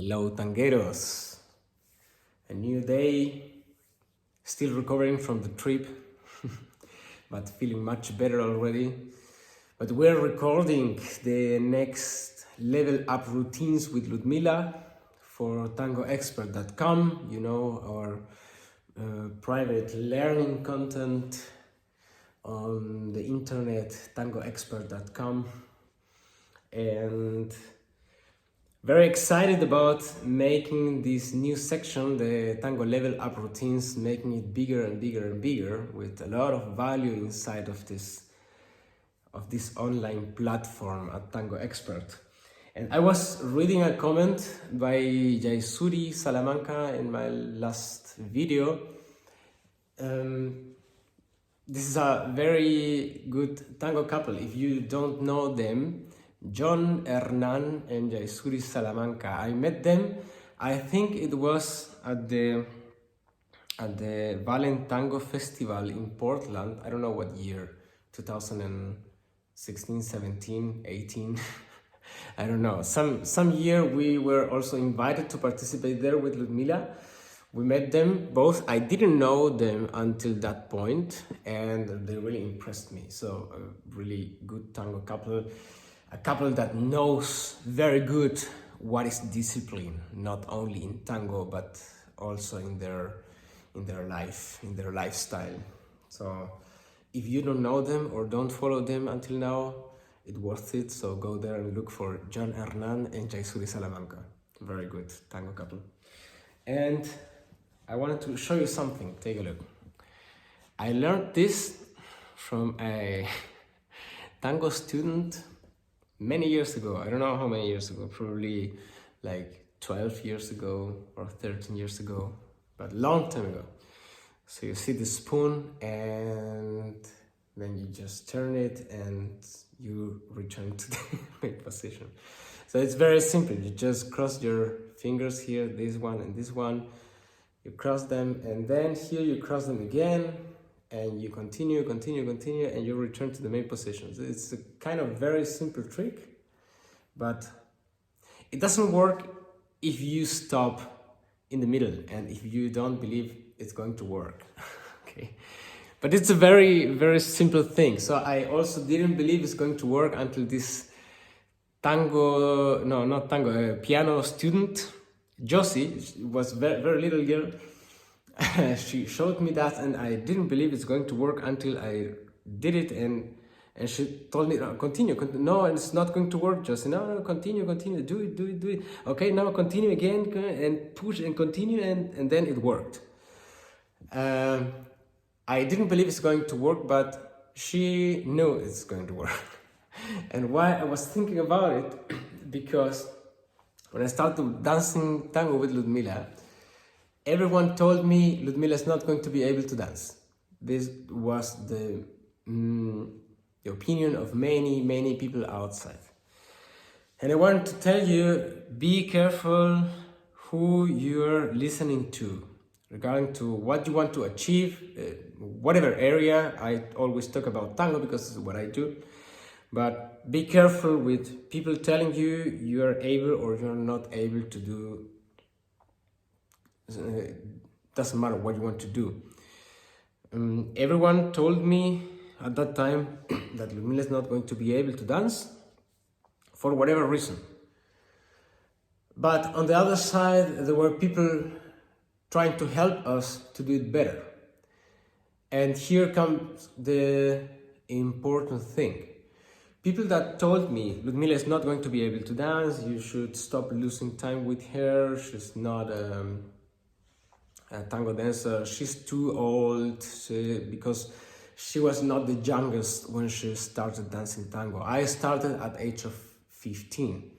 Hello, tangueros. A new day, still recovering from the trip, but feeling much better already. But we're recording the next level up routines with Ludmila for Tango-Expert.com, you know, our private learning content on the internet, Tango-Expert.com. And very excited about making this new section, the Tango level up routines, making it bigger and bigger and bigger with a lot of value inside of this online platform at Tango-Expert. And I was reading a comment by Jaisuri Salamanca in my last video. This is a very good tango couple. If you don't know them, John Hernan and Jaisuri Salamanca. I met them, I think it was at the Valen Tango Festival in Portland. I don't know what year, 2016, 17, 18. I don't know. Some year we were also invited to participate there with Ludmila. We met them both. I didn't know them until that point, and they really impressed me. So a really good tango couple. A couple that knows very good what is discipline, not only in tango, but also in their life, in their lifestyle. So if you don't know them or don't follow them until now, it's worth it. So go there and look for John Hernan and Jaisuri Salamanca. Very good tango couple. And I wanted to show you something. Take a look. I learned this from a tango student many years ago. I don't know how many years ago, probably like 12 years ago or 13 years ago, but long time ago. So you see the spoon and then you just turn it and you return to the main position. So it's very simple. You just cross your fingers here, this one and this one. You cross them and then here you cross them again. And you continue, and you return to the main position. So it's a kind of very simple trick, but it doesn't work if you stop in the middle and if you don't believe it's going to work. Okay, but it's a very, very simple thing. So I also didn't believe it's going to work until this piano student, Josie, was very little girl. She showed me that and I didn't believe it's going to work until I did it, and she told me, continue. No, it's not going to work, just no, continue, do it. Okay, now continue again and push and continue, and then it worked. I didn't believe it's going to work, but she knew it's going to work. And why I was thinking about it, because when I started dancing tango with Ludmila, everyone told me Ludmila is not going to be able to dance. This was the opinion of many people outside. And I want to tell you, be careful who you're listening to regarding to what you want to achieve, whatever area. I always talk about tango because this is what I do. But be careful with people telling you you're able or you're not able to do. Doesn't matter what you want to do. Everyone told me at that time that Ludmila is not going to be able to dance for whatever reason. But on the other side, there were people trying to help us to do it better. And here comes the important thing. People that told me Ludmila is not going to be able to dance, you should stop losing time with her, she's not a tango dancer, she's too old, because she was not the youngest when she started dancing tango. I started at age of 15,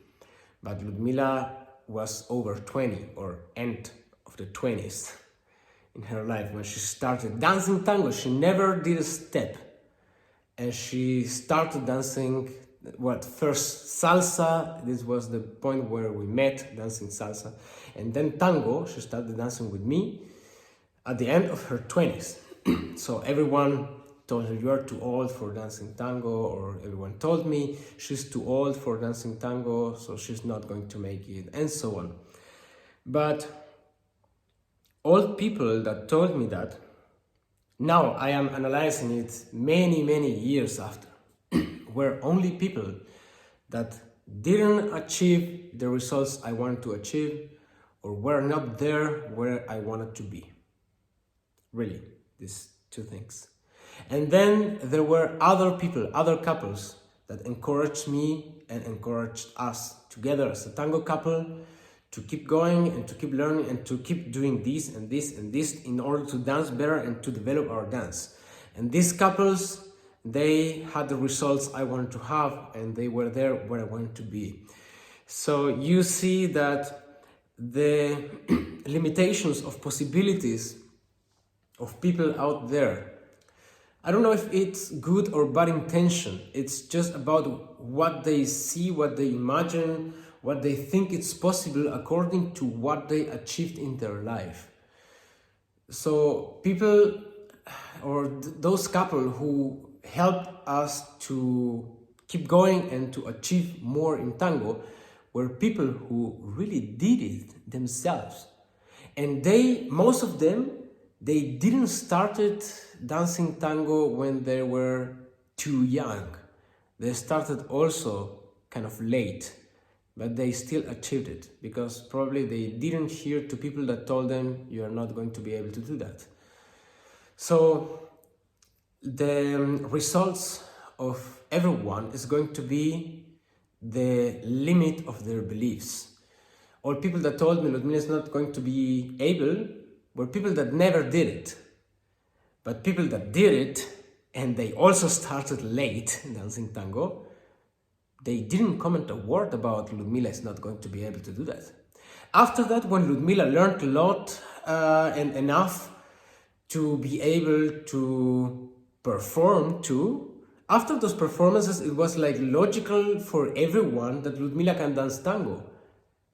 but Ludmila was over 20 or end of the 20s in her life when she started dancing tango. She never did a step, and she started dancing first salsa. This was the point where we met, dancing salsa, and then tango. She started dancing with me at the end of her 20s. So everyone told her, you are too old for dancing tango, or everyone told me she's too old for dancing tango, so she's not going to make it, and so on. But all people that told me that, now I am analyzing it many years after, were only people that didn't achieve the results I wanted to achieve, or were not there where I wanted to be. Really, these two things. And then there were other people, other couples that encouraged me and encouraged us together as a tango couple to keep going and to keep learning and to keep doing this and this and this in order to dance better and to develop our dance. And these couples, they had the results I wanted to have, and they were there where I wanted to be. So you see that the limitations of possibilities of people out there, I don't know if it's good or bad intention. It's just about what they see, what they imagine, what they think it's possible according to what they achieved in their life. So people, or those couple who helped us to keep going and to achieve more in tango, were people who really did it themselves. And they, most of them, they didn't started dancing tango when they were too young. They started also kind of late, but they still achieved it because probably they didn't hear to people that told them you are not going to be able to do that. So the results of everyone is going to be the limit of their beliefs. All people that told me Ludmila is not going to be able were people that never did it. But people that did it, and they also started late dancing tango, they didn't comment a word about Ludmila is not going to be able to do that. After that, when Ludmila learned a lot and enough to be able to perform too, after those performances, it was like logical for everyone that Ludmila can dance tango,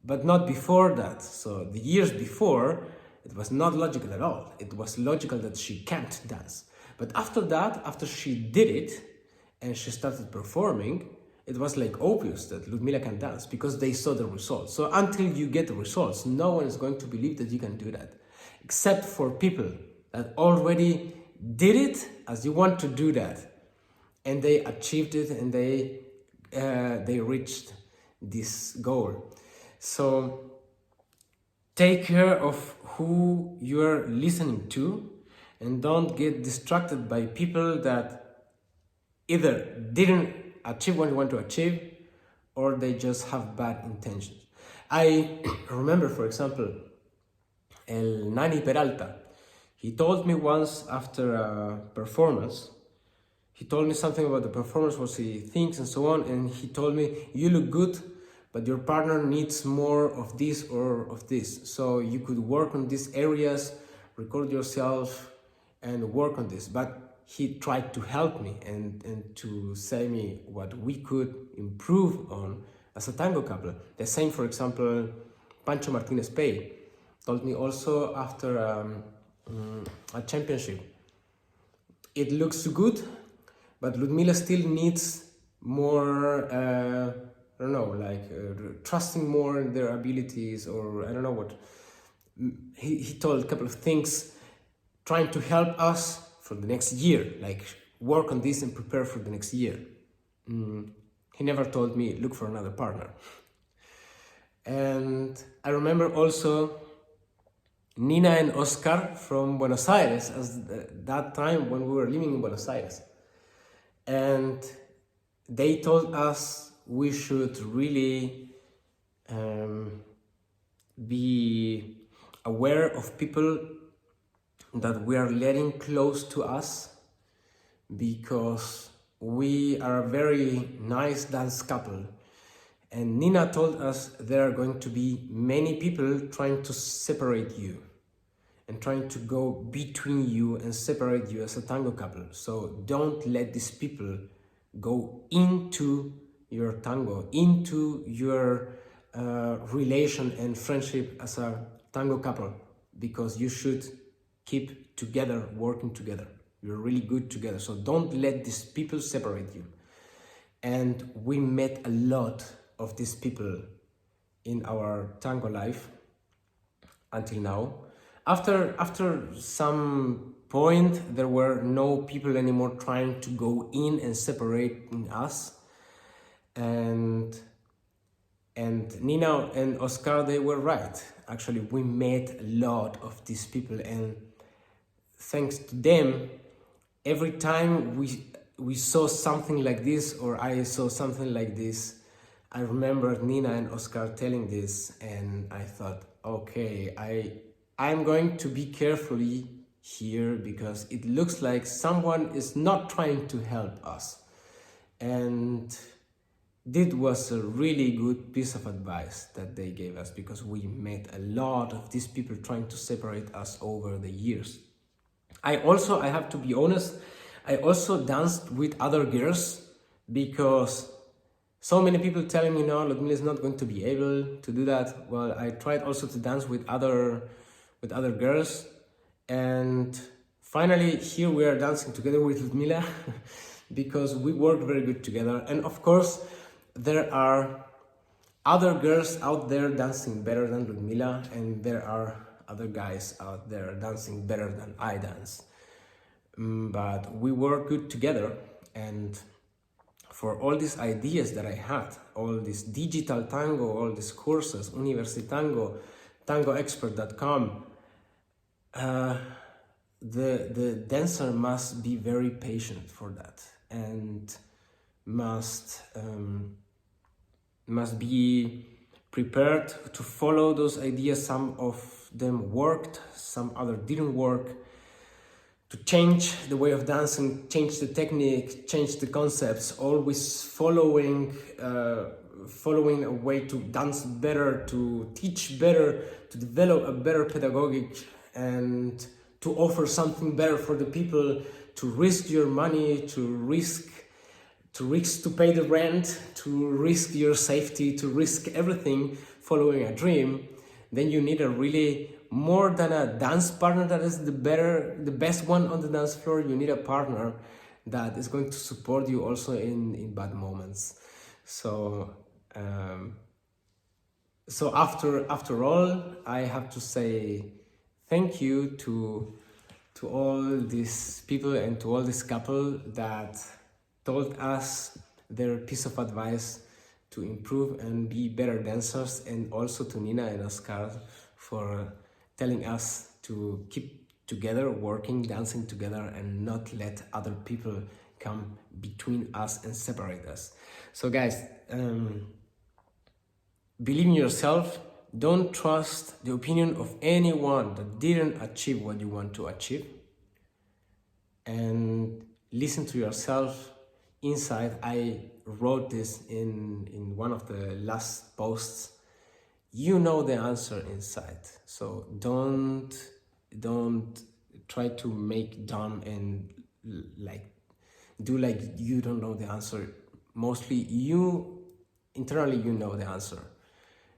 but not before that. So the years before, it was not logical at all. It was logical that she can't dance. But after that, after she did it and she started performing, it was like obvious that Ludmila can dance because they saw the results. So until you get the results, no one is going to believe that you can do that, except for people that already did it as you want to do that. And they achieved it and they reached this goal. So take care of who you're listening to and don't get distracted by people that either didn't achieve what you want to achieve or they just have bad intentions. I remember, for example, El Nani Peralta. He told me once after a performance, he told me something about the performance, what he thinks and so on, and he told me, you look good, but your partner needs more of this or of this. So you could work on these areas, record yourself, and work on this. But he tried to help me and to say me what we could improve on as a tango couple. The same, for example, Pancho Martinez Pay told me also after a championship. It looks good, but Ludmila still needs more, I don't know, like trusting more in their abilities, or I don't know what. He told a couple of things, trying to help us for the next year, like work on this and prepare for the next year. He never told me, look for another partner. And I remember also Nina and Oscar from Buenos Aires, as that time when we were living in Buenos Aires. And they told us we should really be aware of people that we are letting close to us, because we are a very nice dance couple. And Nina told us there are going to be many people trying to separate you and trying to go between you and separate you as a tango couple. So don't let these people go into your tango, into your relation and friendship as a tango couple, because you should keep together, working together. You're really good together. So don't let these people separate you. And we met a lot of these people in our tango life. until now. After some point, there were no people anymore trying to go in and separate us. And Nina and Oscar, they were right. Actually, we met a lot of these people, and thanks to them, every time we saw something like this, or I saw something like this, I remember Nina and Oscar telling this, and I thought, okay, I'm going to be carefully here, because it looks like someone is not trying to help us. And this was a really good piece of advice that they gave us, because we met a lot of these people trying to separate us over the years. I have to be honest, I also danced with other girls, because so many people telling me, no, Ludmila is not going to be able to do that. Well, I tried also to dance with other girls, and finally here we are dancing together with Ludmila because we work very good together. And of course, there are other girls out there dancing better than Ludmila, and there are other guys out there dancing better than I dance. But we work good together, and for all these ideas that I had, all this digital tango, all these courses, UniversiTango, Tango-Expert.com, the dancer must be very patient for that, and must be prepared to follow those ideas. Some of them worked, some other didn't work. To change the way of dancing, change the technique, change the concepts, always following a way to dance better, to teach better, to develop a better pedagogic, and to offer something better for the people, to risk your money, to risk to pay the rent, to risk your safety, to risk everything following a dream. Then you need a really, more than a dance partner that is the best one on the dance floor, you need a partner that is going to support you also in bad moments. So after all, I have to say thank you to all these people and to all this couple that told us their piece of advice to improve and be better dancers, and also to Nina and Oscar for telling us to keep together, working, dancing together, and not let other people come between us and separate us. So guys, believe in yourself. Don't trust the opinion of anyone that didn't achieve what you want to achieve, and listen to yourself inside. I wrote this in one of the last posts. You know the answer inside, so don't try to make dumb and do like you don't know the answer. Mostly you internally you know the answer,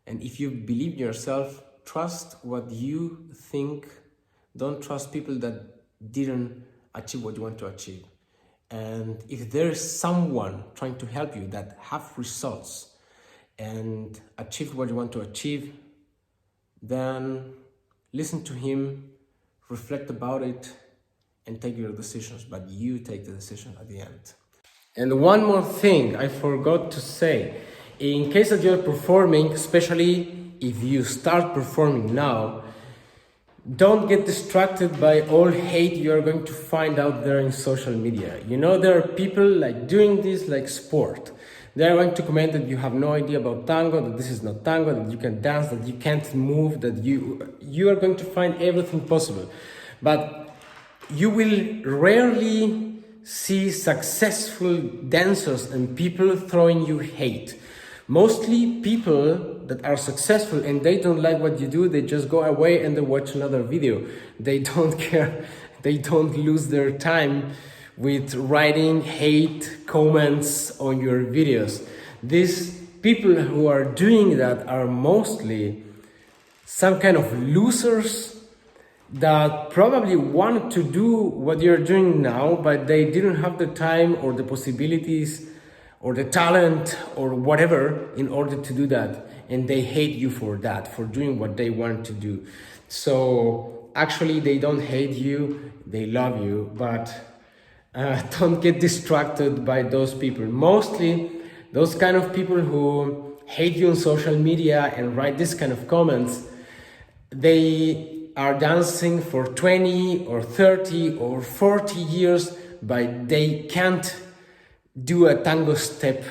and if you believe in yourself, trust what you think. Don't trust people that didn't achieve what you want to achieve. And if there's someone trying to help you that have results and achieve what you want to achieve, then listen to him, reflect about it, and take your decisions. But you take the decision at the end. And one more thing I forgot to say. In case that you're performing, especially if you start performing now, don't get distracted by all hate you're going to find out there in social media. You know, there are people like doing this like sport. They're going to comment that you have no idea about tango, that this is not tango, that you can dance, that you can't move, that you are going to find everything possible. But you will rarely see successful dancers and people throwing you hate. Mostly people that are successful and they don't like what you do, they just go away and they watch another video. They don't care, they don't lose their time with writing hate comments on your videos. These people who are doing that are mostly some kind of losers that probably want to do what you're doing now, but they didn't have the time or the possibilities or the talent or whatever in order to do that. and they hate you for that, for doing what they want to do. So actually they don't hate you, they love you, but don't get distracted by those people. Mostly those kind of people who hate you on social media and write this kind of comments, they are dancing for 20 or 30 or 40 years, but they can't do a tango step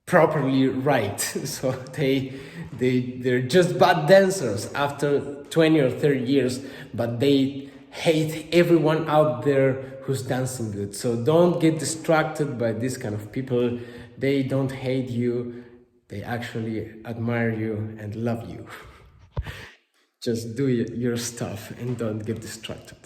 properly right. So they're just bad dancers after 20 or 30 years, but they hate everyone out there who's dancing good. So don't get distracted by this kind of people. They don't hate you, they actually admire you and love you. Just do your stuff and don't get distracted.